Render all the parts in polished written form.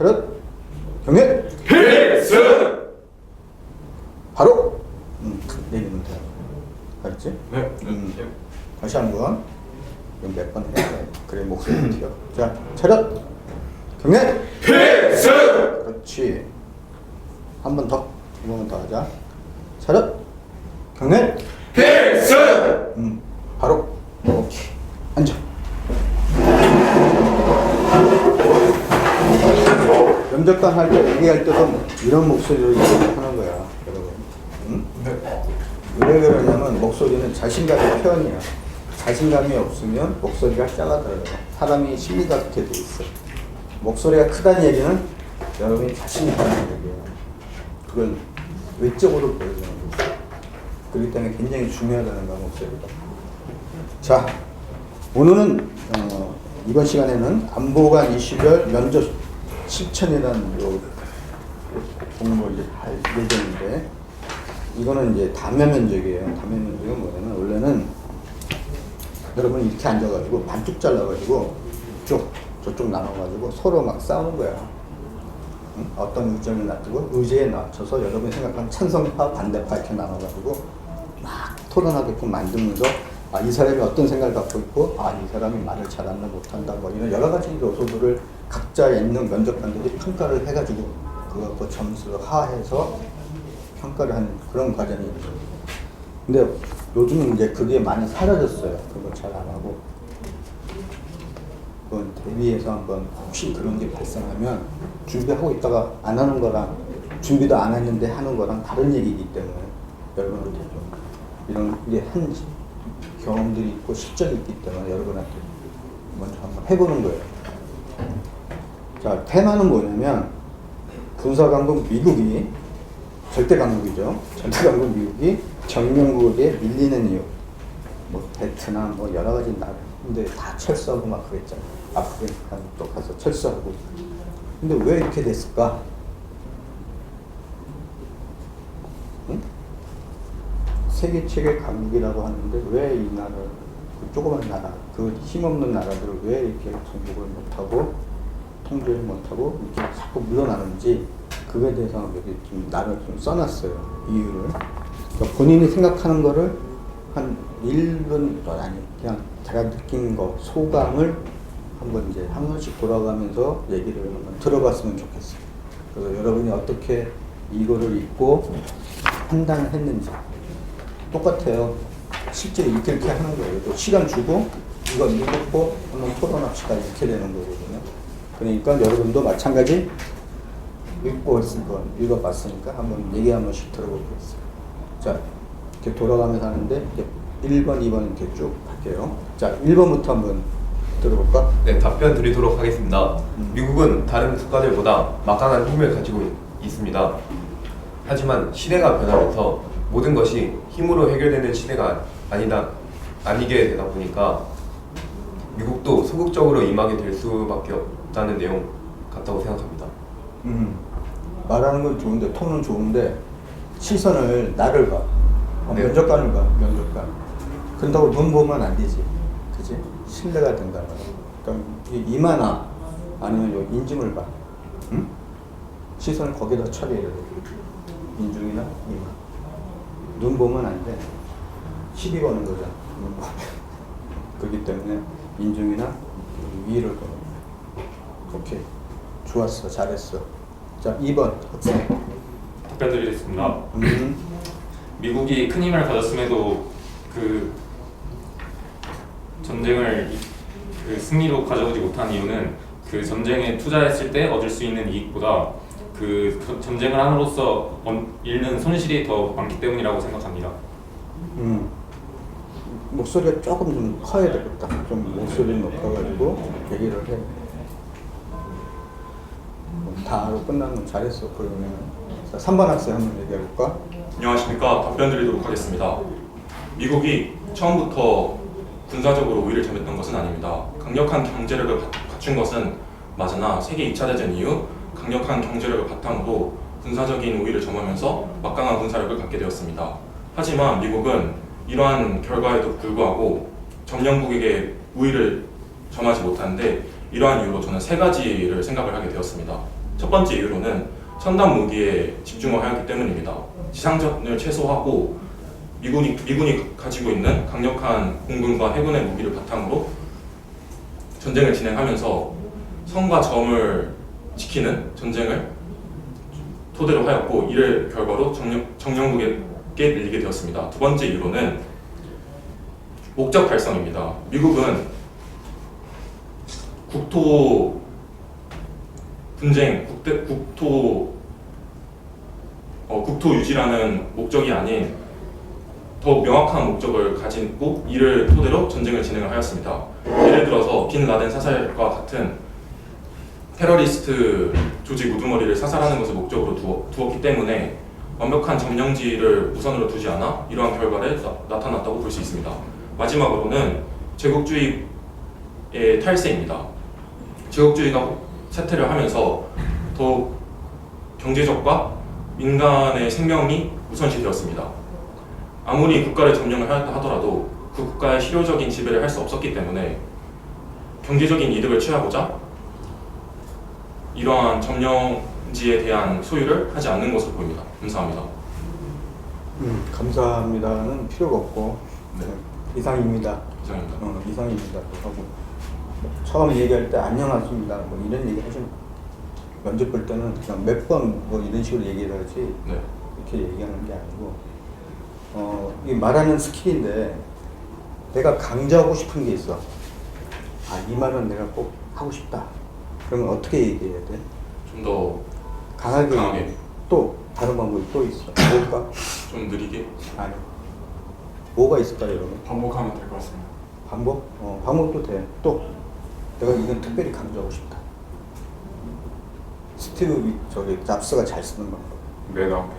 차렷. 경례. 필승! 바로. 내리면 돼요. 알았지? 네. 다시 한번. 몇 번 해야 돼. 그래 목소리 튀어. 자, 차렷. 경례. 필승! 그렇지. 한 번 더. 한 번만 더 하자. 차렷. 경례. 필승! 바로. 오케이. 앉아. 면접관 할 때 얘기할 때도 이런 목소리로 얘기하는 거야, 여러분. 응? 왜 그러냐면 목소리는 자신감의 표현이야. 자신감이 없으면 목소리가 작아들어요. 사람이 심리가 그렇게 돼 있어. 목소리가 크다는 얘기는 여러분이 자신이 있다는 얘기예요. 그걸 외적으로 보여주는 거죠. 그렇기 때문에 굉장히 중요하다는 거야, 목소리가. 자, 오늘은 이번 시간에는 안보관 이슈별 면접 실천이라는 요 공부를 이제 할 예정인데, 이거는 이제 담야 면접이에요. 담야 면접은 뭐냐면, 원래는 여러분이 이렇게 앉아가지고 반쪽 잘라가지고 이쪽 저쪽 나눠가지고 서로 막 싸우는 거야. 응? 어떤 의견을 놔두고 의제에 맞춰서 여러분이 생각하는 찬성파 반대파 이렇게 나눠가지고 막 토론하게끔 만들면서, 아, 이 사람이 어떤 생각을 갖고 있고, 아, 이 사람이 말을 잘한다 못한다, 뭐 이런 여러 가지 요소들을 각자 있는 면접관들이 평가를 해가지고 그거 갖고 점수를 하해서 평가를 하는 그런 과정이 있어요. 근데 요즘은 이제 그게 많이 사라졌어요. 그거 잘 안 하고. 그건 대비해서 한번 혹시 그런 게 발생하면 준비하고 있다가 안 하는 거랑 준비도 안 했는데 하는 거랑 다른 얘기이기 때문에 여러분한테 좀 이런 게 한 경험들이 있고 실적이 있기 때문에 여러분한테 먼저 한번 해보는 거예요. 자, 테마는 뭐냐면 군사강국 미국이 절대 강국이죠. 절대 강국 미국이 정명국에 밀리는 이유. 뭐 베트남 뭐 여러 가지 나라. 근데 다 철수하고 막 그랬잖아. 아프가니스탄도 가서 철수하고. 근데 왜 이렇게 됐을까? 응? 세계 최대 강국이라고 하는데 왜 이 나라, 그 조그만 나라, 그 힘없는 나라들을 왜 이렇게 정복을 못하고 통제를 못하고 이렇게 자꾸 물러나는지, 그거에 대해서 여기 좀 나를 좀 써놨어요. 이유를. 그러니까 본인이 생각하는 거를 한 1분 아니 그냥 제가 느낀 거 소감을 한번 이제 한 번씩 돌아가면서 얘기를 한번 들어봤으면 좋겠어요. 그래서 여러분이 어떻게 이거를 읽고 판단을 했는지 똑같아요. 실제 이렇게 하는 거예요. 또 시간 주고 이거 읽고 한번 토론합시다 이렇게 되는 거거든요. 그러니까 여러분도 마찬가지 읽고 있을 거 읽어봤으니까 한번 얘기 한 번씩 들어보겠어요. 자, 이렇게 돌아가면서 하는데 1번, 2번 이렇게 쭉 할게요. 자, 1번부터 한번 들어볼까? 네, 답변 드리도록 하겠습니다. 미국은 다른 국가들보다 막강한 힘을 가지고 있습니다. 하지만 시대가 변하면서 모든 것이 힘으로 해결되는 시대가 아니게 되다 보니까 미국도 소극적으로 임하게 될 수밖에 없다는 내용 같다고 생각합니다. 말하는 건 좋은데, 톤은 좋은데 시선을 나를 봐. 네. 면접관을 봐. 면접관. 그런다고 눈 보면 안 되지. 그치? 신뢰가 된다는 거야. 그러니까 이마나 아니면 요 인중을 봐. 응? 시선을 거기다 처리해야 돼. 인중이나 이마. 눈 보면 안 돼. 시비 거는 거잖아. 눈 보면. 그렇기 때문에 인중이나 위를 보는 거야. 오케이. 좋았어. 잘했어. 자, 2번 학생. 답변 드리겠습니다. 미국이 큰 힘을 가졌음에도 그 전쟁을 그 승리로 가져오지 못한 이유는 그 전쟁에 투자했을 때 얻을 수 있는 이익보다 그 전쟁을 함으로써 잃는 손실이 더 많기 때문이라고 생각합니다. 목소리가 조금 좀 커야 되겠다. 좀 목소리를 높여가지고 얘기를 해. 다로 끝나는 건 잘했어. 그러면 자, 3번 학생 한번 얘기해볼까? 안녕하십니까. 답변 드리도록 하겠습니다. 미국이 처음부터 군사적으로 우위를 점했던 것은 아닙니다. 강력한 경제력을 갖춘 것은 맞으나 세계 2차 대전 이후 강력한 경제력을 바탕으로 군사적인 우위를 점하면서 막강한 군사력을 갖게 되었습니다. 하지만 미국은 이러한 결과에도 불구하고 점령국에게 우위를 점하지 못하는데, 이러한 이유로 저는 세 가지를 생각을 하게 되었습니다. 첫 번째 이유로는 첨단 무기에 집중을 하였기 때문입니다. 지상전을 최소화하고 미군이 가지고 있는 강력한 공군과 해군의 무기를 바탕으로 전쟁을 진행하면서 성과 점을 지키는 전쟁을 토대로 하였고, 이를 결과로 정령국에게 밀리게 되었습니다. 두 번째 이유로는 목적 달성입니다. 미국은 국토 분쟁, 국토 유지라는 목적이 아닌 더 명확한 목적을 가지고 이를 토대로 전쟁을 진행을 하였습니다. 예를 들어서 빈 라덴 사살과 같은 테러리스트 조직 우두머리를 사살하는 것을 목적으로 두었기 때문에 완벽한 점령지를 우선으로 두지 않아 이러한 결과를 나타났다고 볼 수 있습니다. 마지막으로는 제국주의의 탈세입니다. 제국주의가 쇠퇴를 하면서 더욱 경제적과 민간의 생명이 우선시 되었습니다. 아무리 국가를 점령을 하였다 하더라도 그 국가의 실효적인 지배를 할 수 없었기 때문에 경제적인 이득을 취하고자 이러한 점령지에 대한 소유를 하지 않는 것으로 보입니다. 감사합니다. 감사합니다는 필요가 없고 네. 이상입니다. 이상입니다. 이상입니다. 하고 처음 얘기할 때 안녕하십니다. 뭐 이런 얘기 하시면 면접 볼 때는 그냥 몇 번 뭐 이런 식으로 얘기를 하지 네. 이렇게 얘기하는 게 아니고 이 말하는 스킬인데 내가 강조하고 싶은 게 있어. 이 말은 내가 꼭 하고 싶다. 그러면 어떻게 얘기해야 돼? 좀 더 강하게. 또 다른 방법이 또 있어. 뭘까? 좀 느리게. 아니. 뭐가 있을까 여러분? 반복하면 될 것 같습니다. 방법? 방법도 돼. 또 내가 이건 특별히 강조하고 싶다. 스티브 잡스가 잘 쓰는 방법. 맨 앞에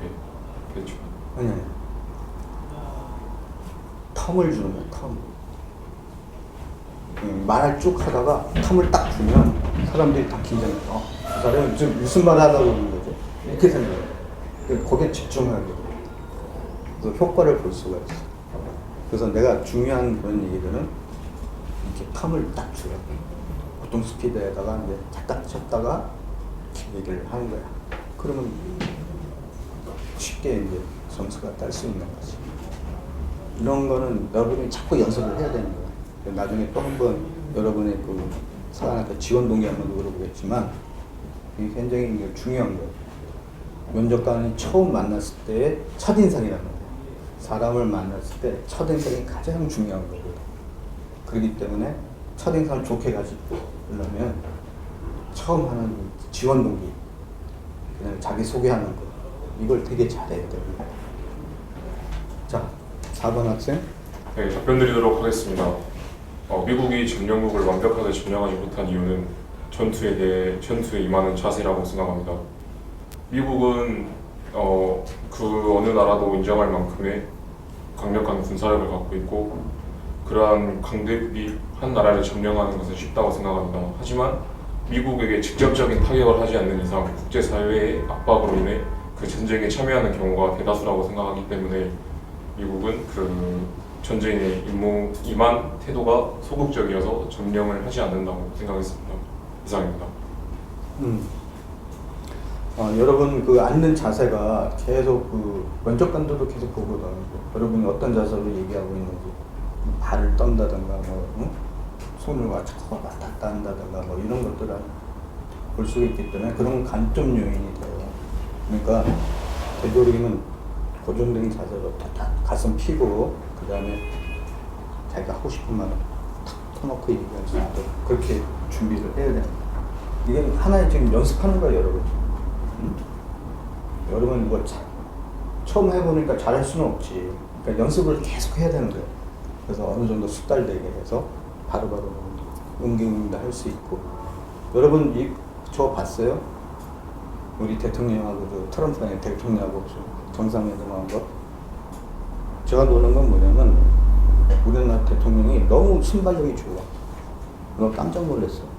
대충. 아니. 텀을 주는 거야. 텀. 말을 쭉 하다가 텀을 딱 주면 사람들이 다 긴장해. 그 사람은 지금 무슨 말 하려고 그러는 거지? 이렇게 생각해. 거기에 집중하게 돼. 그래서 효과를 볼 수가 있어. 그래서 내가 중요한 그런 얘기들은 이렇게 텀을 딱 줘요. 보통 스피드에다가 이제 딱 쳤다가 얘기를 하는 거야. 그러면 쉽게 이제 점수가 딸 수 있는 거지. 이런 거는 여러분이 자꾸 연습을 해야 되는 거야. 나중에 또 한 번 여러분의 그 사람한테 지원 동기 한번 물어보겠지만 이게 굉장히 중요한 거예요. 면접관이 처음 만났을 때의 첫인상이라는 거예요. 사람을 만났을 때 첫인상이 가장 중요한 거거든요. 그렇기 때문에 첫인상을 좋게 가지고 그러면 처음 하는 지원 동기, 그다음에 자기 소개하는 거 이걸 되게 잘해야 됩니다. 자, 4번 학생. 네, 답변 드리도록 하겠습니다. 미국이 점령국을 완벽하게 점령하지 못한 이유는 전투에 임하는 자세라고 생각합니다. 미국은 그 어느 나라도 인정할 만큼의 강력한 군사력을 갖고 있고 그러한 강대국이 한 나라를 점령하는 것은 쉽다고 생각합니다. 하지만 미국에게 직접적인 타격을 하지 않는 이상 국제사회의 압박으로 인해 그 전쟁에 참여하는 경우가 대다수라고 생각하기 때문에 미국은 그 전쟁에 임한 태도가 소극적이어서 점령을 하지 않는다고 생각했습니다. 이상입니다. 여러분 그 앉는 자세가 계속 그 면접관들도 계속 보거든. 여러분이 어떤 자세로 얘기하고 있는지 발을 떤다든가 손을 자꾸 왔다 갔다 한다든가 이런 것들을 볼 수가 있기 때문에 그런 관점 요인이 돼요. 그러니까 되도록이면 고정된 자세로 탁 가슴 펴고 그 다음에 자기가 하고 싶은 말을 탁 터놓고 얘기할 수 있도록 그렇게 준비를 해야 됩니다. 이게 하나의 지금 연습하는 거예요, 여러분. 여러분 이거 처음 해보니까 잘할 수는 없지. 그러니까 연습을 계속 해야 되는 거예요. 그래서 어느 정도 숙달되게 해서 바로바로 응용도 할 수 있고. 여러분 저 봤어요? 우리 대통령하고 트럼프 대통령하고 정상회담한 거. 제가 노는 건 뭐냐면 우리나라 대통령이 너무 순발력이 좋아. 그거 깜짝 놀랐어.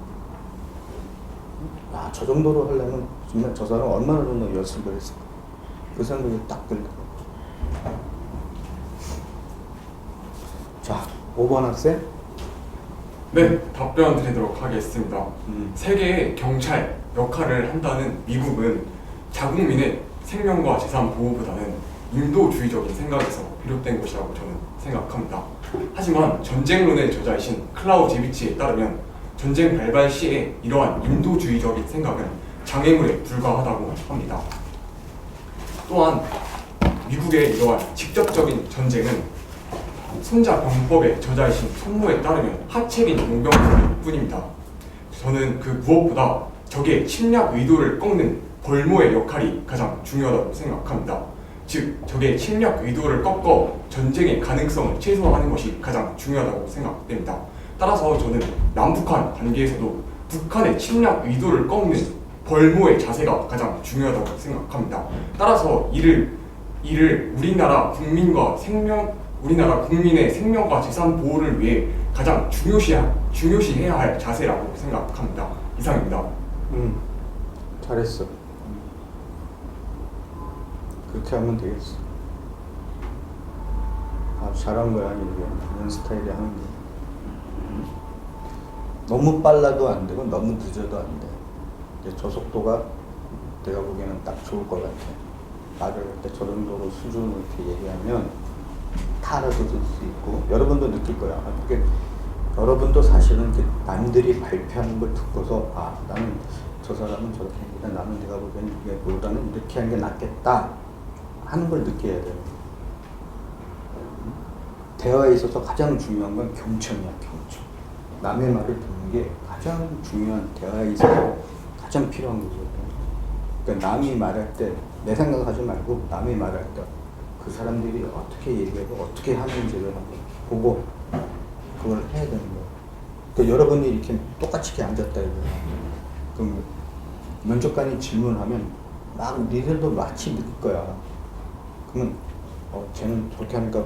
저 정도로 하려면 정말 저 사람 얼마나 정도 연습을 했을까. 그 생각이 딱 들더라고. 자, 5번 학생. 네, 답변 드리도록 하겠습니다. 세계의 경찰, 역할을 한다는 미국은 자국민의 생명과 재산 보호보다는 인도주의적인 생각에서 비롯된 것이라고 저는 생각합니다. 하지만 전쟁론의 저자이신 클라우제비치에 따르면 전쟁 발발 시에 이러한 인도주의적인 생각은 장애물에 불과하다고 합니다. 또한 미국의 이러한 직접적인 전쟁은 손자병법의 저자이신 손모에 따르면 하책인 용병일 뿐입니다. 저는 그 무엇보다 적의 침략 의도를 꺾는 벌모의 역할이 가장 중요하다고 생각합니다. 즉, 적의 침략 의도를 꺾어 전쟁의 가능성을 최소화하는 것이 가장 중요하다고 생각됩니다. 따라서 저는 남북한 관계에서도 북한의 침략 의도를 꺾는 벌모의 자세가 가장 중요하다고 생각합니다. 따라서 이를 우리나라 국민의 생명과 재산 보호를 위해 가장 중요시해야 할 자세라고 생각합니다. 이상입니다. 잘했어. 그렇게 하면 되겠어. 잘한 거야, 이게. 이런 스타일이 하는 게. 너무 빨라도 안 되고 너무 늦어도 안 돼. 이제 저 속도가 내가 보기에는 딱 좋을 것 같아. 말을 할 때 저 정도로 수준을 이렇게 얘기하면 다 알아듣을 수 있고, 여러분도 느낄 거야. 그게 여러분도 사실은 남들이 발표하는 걸 듣고서 나는 저 사람은 저렇게 했는데 나는 내가 보기에는 이게 보다는 이렇게 하는 게 낫겠다 하는 걸 느껴야 돼요. 대화에 있어서 가장 중요한 건 경청이야, 경청. 남의 말을 듣는 게 가장 중요한, 대화에 있어서 가장 필요한 거죠. 그러니까 남이 말할 때 내 생각하지 말고 남이 말할 때 그 사람들이 어떻게 얘기하고 어떻게 하는지를 한번 보고 그걸 해야 되는 거예요. 그러니까 여러분이 이렇게 똑같이 이렇게 앉았다 이거예요. 그럼 면접관이 질문하면 막 니들도 마치 느낄 거야. 그러면 쟤는 저렇게 하니까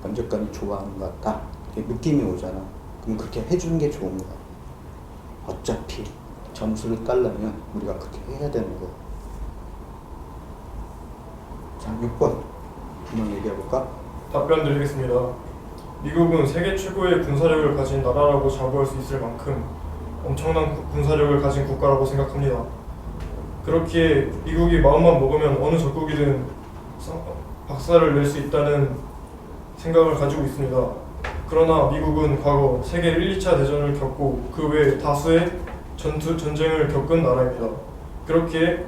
면접관이 좋아하는 것 같다. 이렇게 느낌이 오잖아. 그럼 그렇게 해주는 게 좋은 거야. 어차피 점수를 따려면 우리가 그렇게 해야 되는 거야. 자, 6번 한번 얘기해볼까? 답변 드리겠습니다. 미국은 세계 최고의 군사력을 가진 나라라고 자부할 수 있을 만큼 엄청난 군사력을 가진 국가라고 생각합니다. 그렇기에 미국이 마음만 먹으면 어느 적국이든 박살을 낼 수 있다는 생각을 가지고 있습니다. 그러나 미국은 과거 세계 1, 2차 대전을 겪고 그 외 다수의 전쟁을 겪은 나라입니다. 그렇기에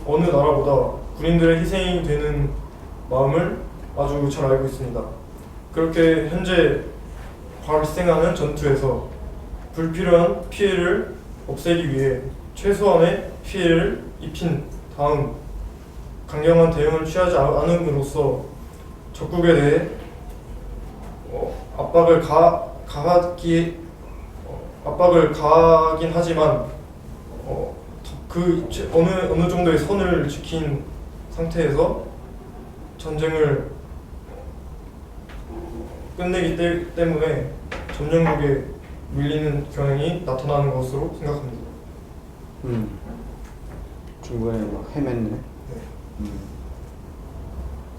어느 나라보다 군인들의 희생이 되는 마음을 아주 잘 알고 있습니다. 그렇게 현재 발생하는 전투에서 불필요한 피해를 없애기 위해 최소한의 피해를 입힌 다음 강경한 대응을 취하지 않음으로써 적국에 대해 압박을 가하긴 하지만 그 어느 정도의 선을 지킨 상태에서 전쟁을 끝내기 때문에 점령국에 밀리는 경향이 나타나는 것으로 생각합니다. 중간에 뭐 헤맸네. 네.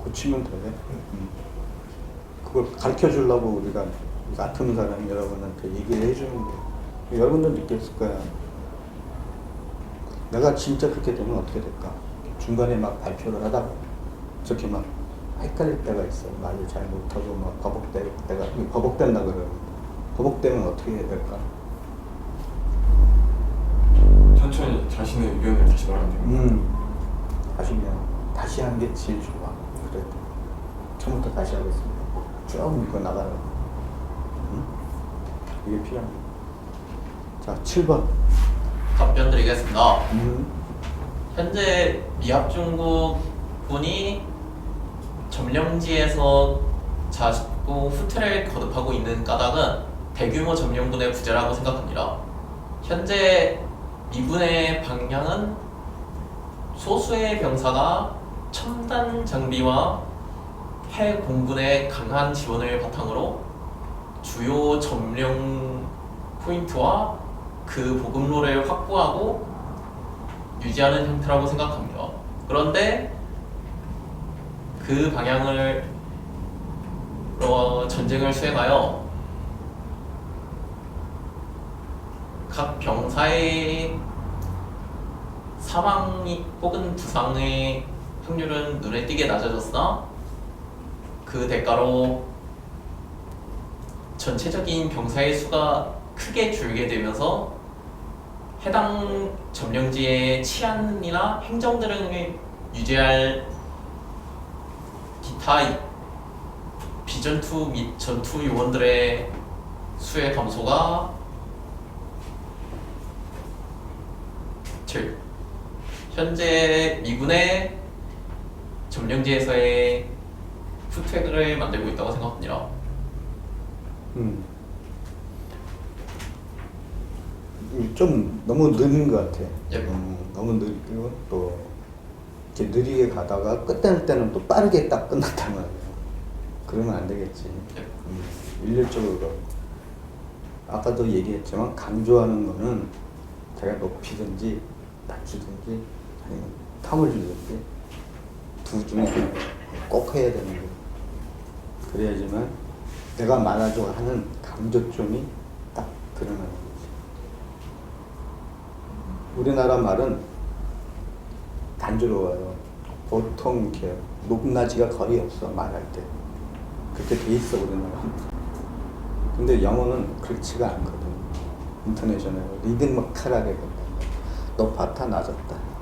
고치면 돼. 그걸 가르쳐 주려고 우리가 같은 사람 여러분한테 얘기를 해주는 게, 여러분도 느꼈을 거야. 내가 진짜 그렇게 되면 어떻게 될까? 중간에 막 발표를 하다가 저렇게 막 헷갈릴 때가 있어. 말을 잘 못하고 막 버벅된다 그래요. 버벅되면 어떻게 해야 될까? 천천히 자신의 의견을 다시 말하면 됩니다. 다시 하는 게 제일 좋아. 그래. 처음부터 다시 하겠습니다. 쭉 이거 나가라. 이게 필요합니다. 자, 7번. 답변 드리겠습니다. 현재 미합중국군이 점령지에서 자꾸 후퇴를 거듭하고 있는 까닭은 대규모 점령군의 부재라고 생각합니다. 현재 미군의 방향은 소수의 병사가 첨단 장비와 해 공군의 강한 지원을 바탕으로 주요 점령 포인트와 그 보급로를 확보하고 유지하는 형태라고 생각합니다. 그런데 그 방향을 전쟁을 수행하여 각 병사의 사망이 혹은 부상의 확률은 눈에 띄게 낮아졌으나 그 대가로 전체적인 병사의 수가 크게 줄게 되면서 해당 점령지의 치안이나 행정 등을 유지할 기타 비전투 및 전투 요원들의 수의 감소가 현재 미군의 점령지에서의 후퇴를 만들고 있다고 생각합니다. 좀 너무 느린 것 같아. 예. 너무 느리고 또 이렇게 느리게 가다가 끝낼 때는 또 빠르게 딱 끝났단 말이야. 그러면 안 되겠지. 일률적으로. 아까도 얘기했지만 강조하는 거는 제가 높이든지 낮추든지 아니면 텀을 주든지 두 중에 하나를 꼭 해야 되는 거예요. 그래야지만 내가 말하자고 하는 강조점이 딱 드러나는 거지. 우리나라 말은 단조로워요. 보통 이렇게 높낮이가 거의 없어, 말할 때. 그렇게 돼 있어, 우리나라. 근데 영어는 그렇지가 않거든. 인터내셔널 리드미컬하게 높았다 낮았다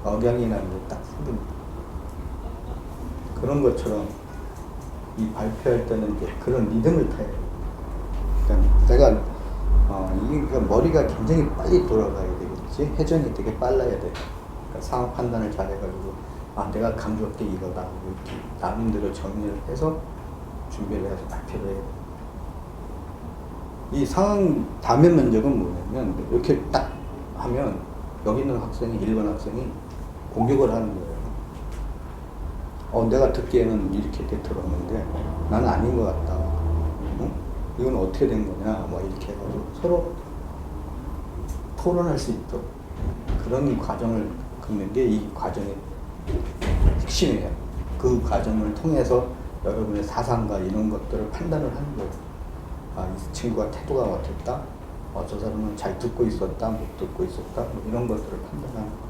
억양이라는 게 딱 생깁니다. 그런 것처럼 이 발표할 때는 이제 그런 리듬을 타야 돼요. 그러니까 내가 이게 머리가 굉장히 빨리 돌아가야 되겠지. 회전이 되게 빨라야 돼. 그러니까 상황 판단을 잘해가지고 내가 강조할 게 이거다 이렇게 나름대로 정리를 해서 준비를 해서 발표를 해야 돼. 이 상황 다면 면적은 뭐냐면 이렇게 딱 하면 여기 있는 학생이 일반 학생이 공격을 하는 거예요. 내가 듣기에는 이렇게 들었는데 나는 아닌 것 같다. 응? 이건 어떻게 된 거냐? 뭐 이렇게 해가지고 서로 토론할 수 있도록 그런 과정을 겪는 게 이 과정의 핵심이에요. 그 과정을 통해서 여러분의 사상과 이런 것들을 판단을 하는 거예요. 이 친구가 태도가 어땠다? 저 사람은 잘 듣고 있었다, 못 듣고 있었다, 뭐 이런 것들을 판단하는 거.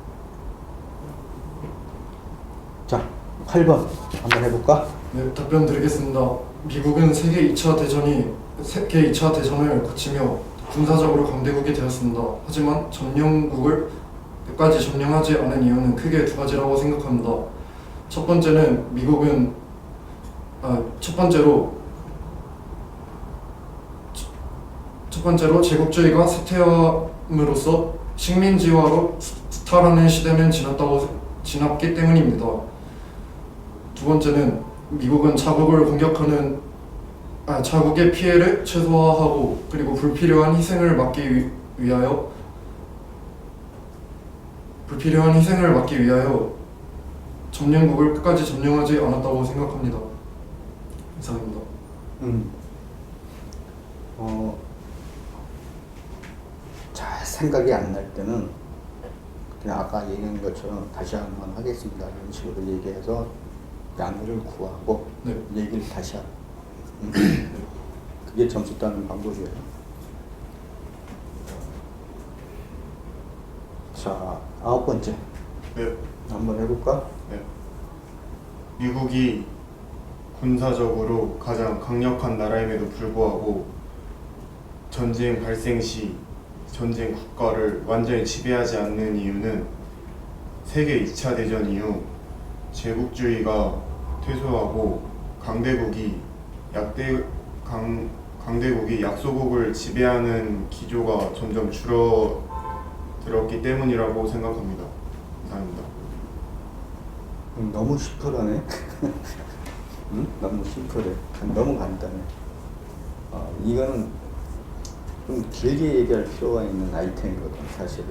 자, 8번 한번 해볼까? 네, 답변 드리겠습니다. 미국은 세계 2차 대전을 거치며 군사적으로 강대국이 되었습니다. 하지만 점령국을 끝까지 점령하지 않은 이유는 크게 두 가지라고 생각합니다. 첫 번째로 제국주의가 쇠퇴함으로써 식민지화로 수탈하는 시대는 지났기 때문입니다. 두 번째는 미국은 자국의 피해를 최소화하고 그리고 불필요한 희생을 막기 위하여 점령국을 끝까지 점령하지 않았다고 생각합니다. 이상입니다. 잘 생각이 안 날 때는 그냥 아까 얘기한 것처럼 다시 한번 하겠습니다 이런 식으로 얘기해서 양해를 구하고 네. 얘기를 다시 하고 그게 점수 따는 방법이에요. 자, 9번째 네. 한번 해볼까? 네. 미국이 군사적으로 가장 강력한 나라임에도 불구하고 전쟁 발생 시 전쟁 국가를 완전히 지배하지 않는 이유는 세계 2차 대전 이후 제국주의가 퇴소하고 강대국이 약소국을 지배하는 기조가 점점 줄어들었기 때문이라고 생각합니다. 이상입니다. 너무 심플하네. 응? 너무 심플해. 너무 간단해. 이거는 좀 길게 얘기할 필요가 있는 아이템이거든, 사실은.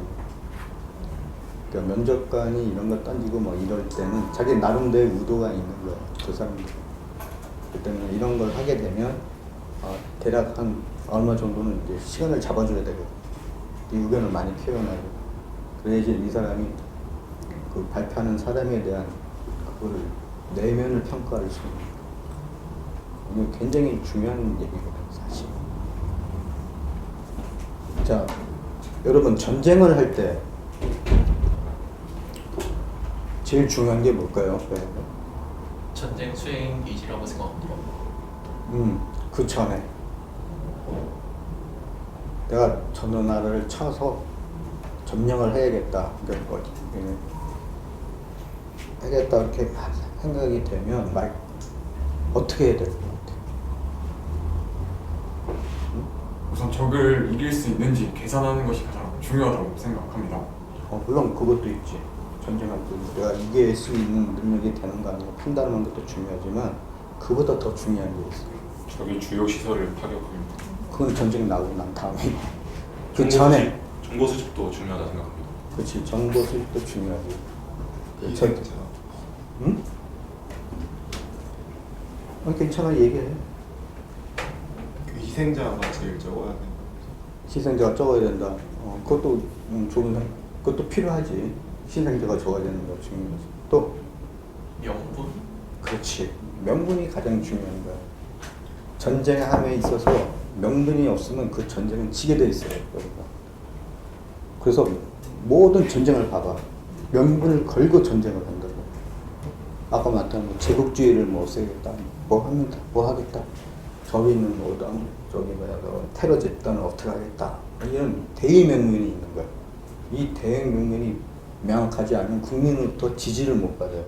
그러니까 면접관이 이런 거 던지고 뭐 이럴 때는 자기 나름대로 의도가 있는 거야, 그 사람들. 그 때문에 이런 걸 하게 되면 대략 한 얼마 정도는 이제 시간을 잡아줘야 되거든. 이 의견을 많이 표현하고. 그래야지 이 사람이 그 발표하는 사람에 대한 그거를 내면을 평가할 수 있는 거야. 이거 굉장히 중요한 얘기거든, 사실. 자, 여러분 전쟁을 할 때 제일 중요한 게 뭘까요? 전쟁 수행 의지라고 생각합니다. 그 전에 내가 저 나라를 쳐서 점령을 해야겠다. 그러니까 하겠다 이렇게 생각이 되면 어떻게 해야 될 것 같아? 우선 적을 이길 수 있는지 계산하는 것이 가장 중요하다고 생각합니다. 물론 그것도 있지. 전쟁할 때 내가 이길 수 있는 능력이 되는가 아닌가 판단하는 것도 중요하지만 그보다 더 중요한 게 있어. 적이 주요 시설을 파격합니다. 그건 전쟁 나고 난 다음에 그 전에 정보 수집도 중요하다 생각합니다. 그렇지. 정보 수집도 중요하지. 희생자. 응? 괜찮아 얘기해. 그 희생자가 제일 적어야 되는 희생자가 적어야 된다. 그것도 그것도 필요하지. 희생자가 적어야 되는 거 중요하지. 또 명분? 그렇지. 명분이 가장 중요한 거야. 전쟁함에 있어서 명분이 없으면 그 전쟁은 지게 돼 있어요. 그래서 모든 전쟁을 봐봐. 명분을 걸고 전쟁을 한다고. 아까 말했던 제국주의를 뭐 쓰겠다, 뭐 하겠다. 저기 있는 테러 집단을 어떻게 하겠다. 이런 대의 명분이 있는 거야. 이 대의 명분이 명확하지 않으면 국민으로부터 지지를 못 받아요.